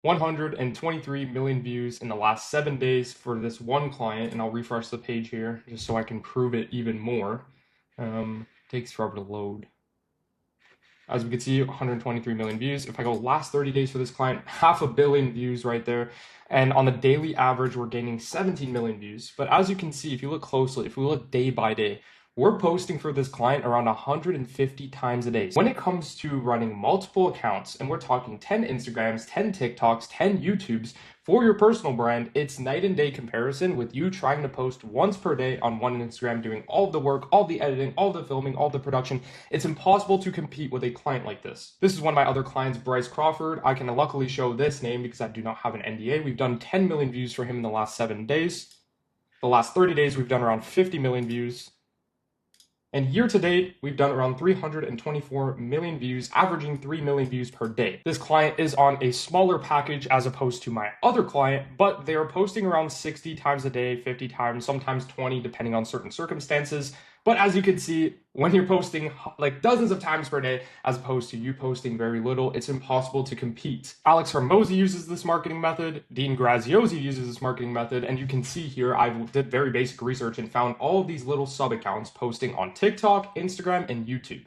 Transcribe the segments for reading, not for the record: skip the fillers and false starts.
123 million views in the last 7 days for this one client, and I'll refresh the page here just so I can prove it even more. Takes forever to load. As we can see, 123 million views. If I go last 30 days for this client, 500 million views right there. And on the daily average, we're gaining 17 million views. But as you can see, if you look closely, if we look day by day, we're posting for this client around 150 times a day. When it comes to running multiple accounts, and we're talking 10 Instagrams, 10 TikToks, 10 YouTubes for your personal brand, it's night and day comparison with you trying to post once per day on one Instagram, doing all the work, all the editing, all the filming, all the production. It's impossible to compete with a client like this. This is one of my other clients, Bryce Crawford. I can luckily show this name because I do not have an NDA. We've done 10 million views for him in the last 7 days. The last 30 days, we've done around 50 million views. And year to date, we've done around 324 million views, averaging 3 million views per day. This client is on a smaller package as opposed to my other client, but they are posting around 60 times a day, 50 times, sometimes 20, depending on certain circumstances. But as you can see, when you're posting like dozens of times per day, as opposed to you posting very little, it's impossible to compete. Alex Hormozi uses this marketing method. Dean Graziosi uses this marketing method. And you can see here, I did very basic research and found all of these little sub accounts posting on TikTok, Instagram, and YouTube.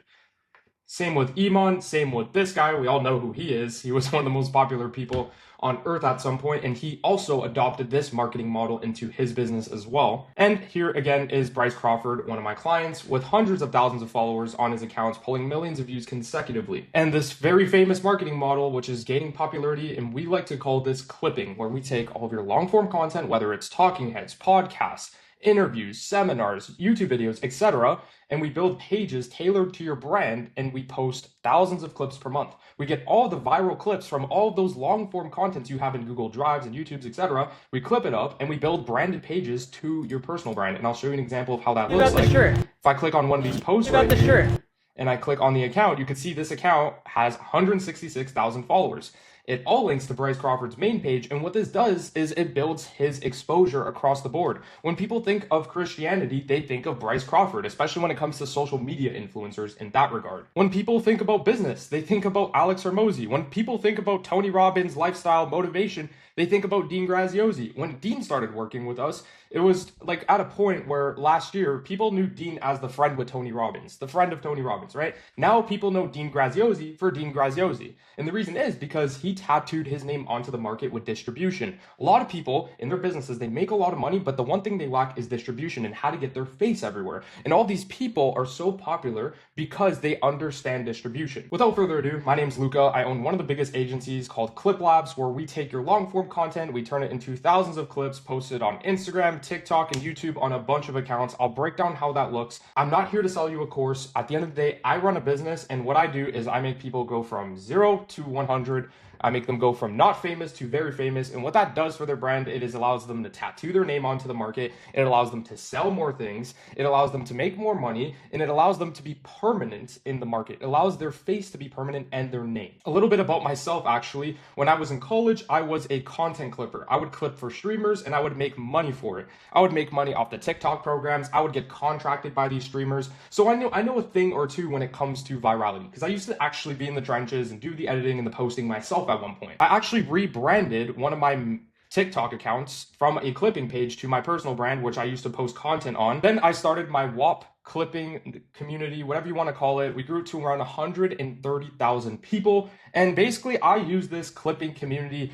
Same with Iman, same with this guy. We all know who he is. He was one of the most popular people on earth at some point, and he also adopted this marketing model into his business as well. And here again is Bryce Crawford, one of my clients, with hundreds of thousands of followers on his accounts, pulling millions of views consecutively. And this very famous marketing model, which is gaining popularity, and we like to call this clipping, where we take all of your long form content, whether it's talking heads, podcasts, interviews, seminars, YouTube videos, etc., and we build pages tailored to your brand, and we post thousands of clips per month. We get all the viral clips from all of those long form contents you have in Google Drives and YouTubes, etc. We clip it up and we build branded pages to your personal brand. And I'll show you an example of how that looks like. If I click on one of these posts right here, and I click on the account, you can see this account has 166,000 followers. It all links to Bryce Crawford's main page, and what this does is it builds his exposure across the board. When people think of Christianity, they think of Bryce Crawford, especially when it comes to social media influencers in that regard. When people think about business, they think about Alex Hormozi. When people think about Tony Robbins, lifestyle, motivation, they think about Dean Graziosi. When Dean started working with us, it was like at a point where last year, people knew Dean as the friend with Tony Robbins, the friend of Tony Robbins, right? Now people know Dean Graziosi for Dean Graziosi. And the reason is because he tattooed his name onto the market with distribution. A lot of people in their businesses, they make a lot of money, but the one thing they lack is distribution and how to get their face everywhere. And all these people are so popular because they understand distribution. Without further ado, my name's Luca. I own one of the biggest agencies called Clip Labs, where we take your long form content, we turn it into thousands of clips posted on Instagram, TikTok, and YouTube on a bunch of accounts. I'll break down how that looks. I'm not here to sell you a course. At the end of the day, I run a business, and what I do is I make people go from 0 to 100. I make them go from not famous to very famous. And what that does for their brand, it is allows them to tattoo their name onto the market. It allows them to sell more things. It allows them to make more money. And it allows them to be permanent in the market. It allows their face to be permanent and their name. A little bit about myself, actually. When I was in college, I was a content clipper. I would clip for streamers and I would make money for it. I would make money off the TikTok programs. I would get contracted by these streamers. So I know a thing or two when it comes to virality, because I used to actually be in the trenches and do the editing and the posting myself at one point. I actually rebranded one of my TikTok accounts from a clipping page to my personal brand, which I used to post content on. Then I started my WAP clipping community, whatever you want to call it. We grew to around 130,000 people. And basically, I use this clipping community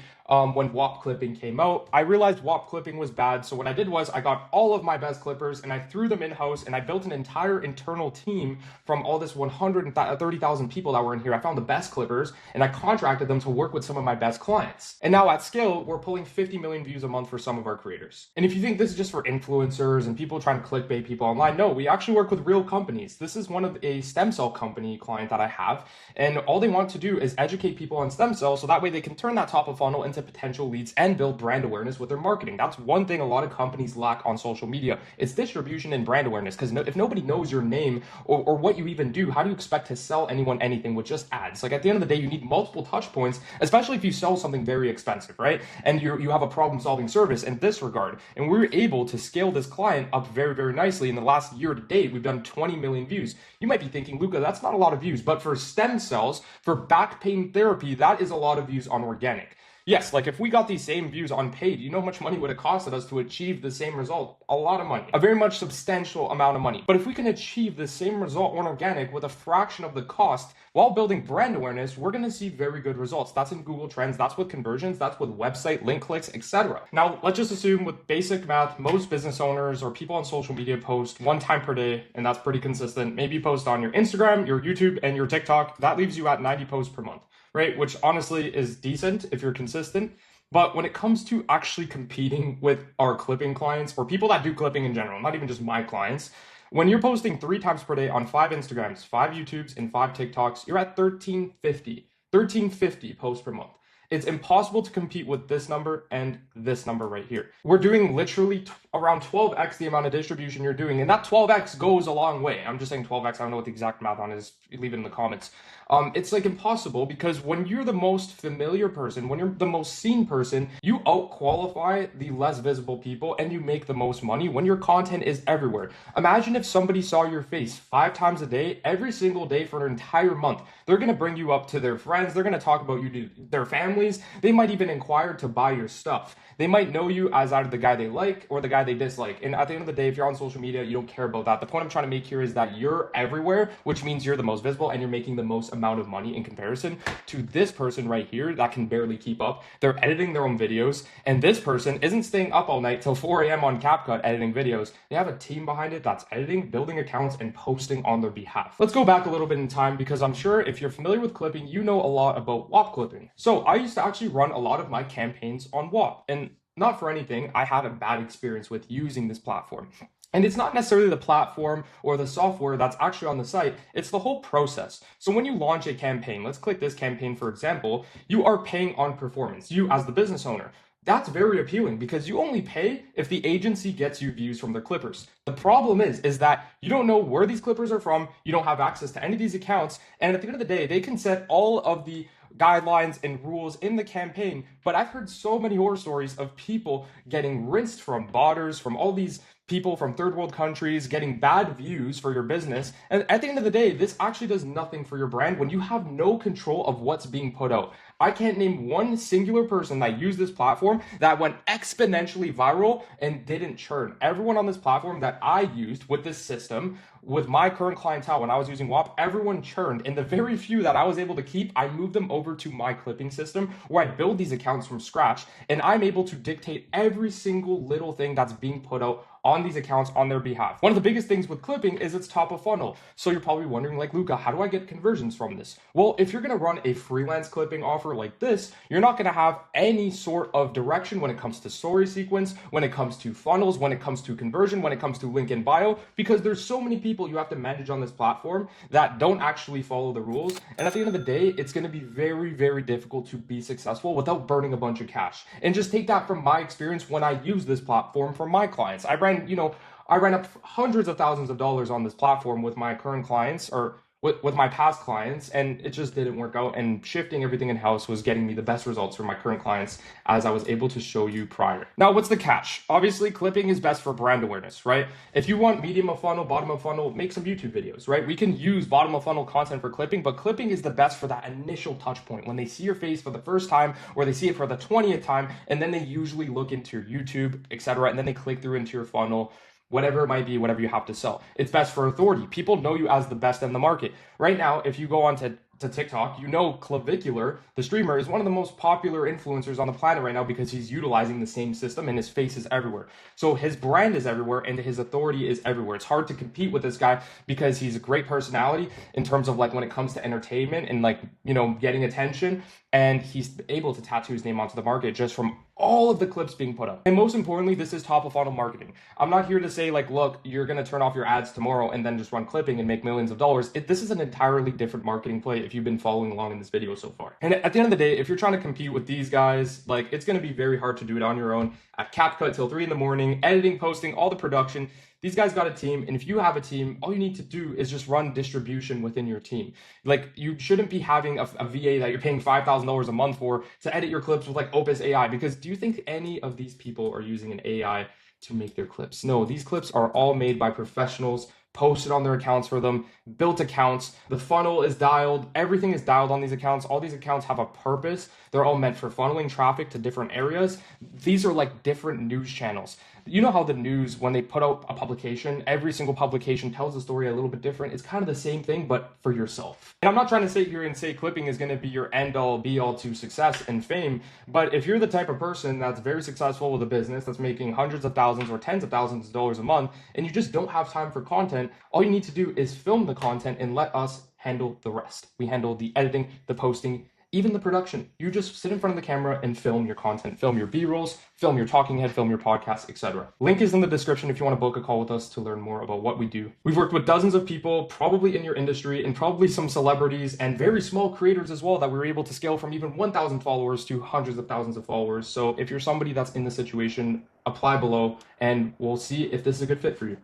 when WAP clipping came out. I realized WAP clipping was bad. So what I did was I got all of my best clippers and I threw them in-house, and I built an entire internal team from all this 130,000 people that were in here. I found the best clippers and I contracted them to work with some of my best clients. And now at scale, we're pulling 50 million views a month for some of our creators. And if you think this is just for influencers and people trying to clickbait people online, no, we actually work with real companies. This is one of a stem cell company client that I have. And all they want to do is educate people on stem cells so that way they can turn that top of funnel into potential leads and build brand awareness with their marketing. That's one thing a lot of companies lack on social media. It's distribution and brand awareness, because if nobody knows your name or what you even do, how do you expect to sell anyone anything with just ads? Like at the end of the day, you need multiple touch points, especially if you sell something very expensive, right? And you have a problem solving service in this regard. And we were able to scale this client up very, very nicely. In the last year to date, we've done 20 million views. You might be thinking, Luca, that's not a lot of views, but for stem cells, for back pain therapy, that is a lot of views on organic. Yes, like if we got these same views on paid, you know how much money would it costed us to achieve the same result? A lot of money, a very much substantial amount of money. But if we can achieve the same result on organic with a fraction of the cost while building brand awareness, we're going to see very good results. That's in Google Trends, that's with conversions, that's with website link clicks, etc. Now, let's just assume with basic math, most business owners or people on social media post 1 time per day, and that's pretty consistent. Maybe you post on your Instagram, your YouTube, and your TikTok. That leaves you at 90 posts per month, right? Which honestly is decent if you're consistent. But when it comes to actually competing with our clipping clients or people that do clipping in general, not even just my clients, when you're posting 3 times per day on 5 Instagrams, 5 YouTubes, and 5 TikToks, you're at 1350 posts per month. It's impossible to compete with this number and this number right here. We're doing literally around 12x the amount of distribution you're doing, and that 12x goes a long way. I'm just saying 12x, I don't know what the exact math on is, leave it in the comments. It's like impossible because when you're the most familiar person, when you're the most seen person, you out-qualify the less visible people and you make the most money when your content is everywhere. Imagine if somebody saw your face 5 times a day, every single day for an entire month. They're gonna bring you up to their friends, they're gonna talk about you to their families, they might even inquire to buy your stuff. They might know you as either the guy they like or the guy they dislike. And at the end of the day, if you're on social media, you don't care about that. The point I'm trying to make here is that you're everywhere, which means you're the most visible and you're making the most amount of money in comparison to this person right here that can barely keep up. They're editing their own videos, and this person isn't staying up all night till 4 a.m. on CapCut editing videos. They have a team behind it that's editing, building accounts, and posting on their behalf. Let's go back a little bit in time because I'm sure if you're familiar with clipping, you know a lot about WAP clipping. So I used to actually run a lot of my campaigns on WAP, and not for anything, I had a bad experience with using this platform. And it's not necessarily the platform or the software that's actually on the site, it's the whole process. So when you launch a campaign, let's click this campaign for example, you are paying on performance, you as the business owner. That's very appealing because you only pay if the agency gets you views from their clippers. The problem is that you don't know where these clippers are from, you don't have access to any of these accounts, and at the end of the day, they can set all of the guidelines and rules in the campaign. But I've heard so many horror stories of people getting rinsed from botters, from all these people from third world countries, getting bad views for your business. And at the end of the day, this actually does nothing for your brand when you have no control of what's being put out. I can't name one singular person that used this platform that went exponentially viral and didn't churn. Everyone on this platform that I used with this system, with my current clientele when I was using WAP, everyone churned. And the very few that I was able to keep, I moved them over to my clipping system where I build these accounts from scratch, and I'm able to dictate every single little thing that's being put out on these accounts on their behalf. One of the biggest things with clipping is it's top of funnel. So you're probably wondering, like, Luca, how do I get conversions from this? Well, if you're gonna run a freelance clipping offer like this, you're not gonna have any sort of direction when it comes to story sequence, when it comes to funnels, when it comes to conversion, when it comes to link in bio, because there's so many people you have to manage on this platform that don't actually follow the rules. And at the end of the day, it's gonna be very, very difficult to be successful without burning a bunch of cash. And just take that from my experience when I use this platform for my clients. I ran up hundreds of thousands of dollars on this platform with my current clients or with my past clients, and it just didn't work out. And shifting everything in-house was getting me the best results for my current clients, as I was able to show you prior. Now, what's the catch? Obviously, clipping is best for brand awareness, right? If you want medium of funnel, bottom of funnel, make some YouTube videos, right? We can use bottom of funnel content for clipping, but clipping is the best for that initial touch point when they see your face for the first time or they see it for the 20th time, and then they usually look into your YouTube, etc., and then they click through into your funnel, whatever it might be, whatever you have to sell. It's best for authority. People know you as the best in the market. Right now, if you go on to TikTok, you know Clavicular, the streamer, is one of the most popular influencers on the planet right now because he's utilizing the same system and his face is everywhere. So his brand is everywhere and his authority is everywhere. It's hard to compete with this guy because he's a great personality in terms of like when it comes to entertainment and like, you know, getting attention. And he's able to tattoo his name onto the market just from all of the clips being put up. And most importantly, this is top of funnel marketing. I'm not here to say like, look, you're going to turn off your ads tomorrow and then just run clipping and make millions of dollars. This is an entirely different marketing play if you've been following along in this video so far. And at the end of the day, if you're trying to compete with these guys, like it's going to be very hard to do it on your own at CapCut till 3 in the morning, editing, posting, all the production. These guys got a team, and if you have a team, all you need to do is just run distribution within your team. Like, you shouldn't be having a VA that you're paying $5,000 a month for to edit your clips with like Opus AI, because do you think any of these people are using an AI to make their clips? No, these clips are all made by professionals, posted on their accounts for them, built accounts. The funnel is dialed. Everything is dialed on these accounts. All these accounts have a purpose. They're all meant for funneling traffic to different areas. These are like different news channels. You know how the news, when they put out a publication, every single publication tells the story a little bit different. It's kind of the same thing, but for yourself. And I'm not trying to sit here and say clipping is going to be your end all be all to success and fame, but if you're the type of person that's very successful with a business that's making hundreds of thousands or tens of thousands of dollars a month, and you just don't have time for content, all you need to do is film the content and let us handle the rest. We handle the editing, the posting, even the production. You just sit in front of the camera and film your content, film your B-rolls, film your talking head, film your podcast, etc. Link is in the description if you want to book a call with us to learn more about what we do. We've worked with dozens of people, probably in your industry, and probably some celebrities and very small creators as well, that we were able to scale from even 1,000 followers to hundreds of thousands of followers. So if you're somebody that's in the situation, apply below and we'll see if this is a good fit for you.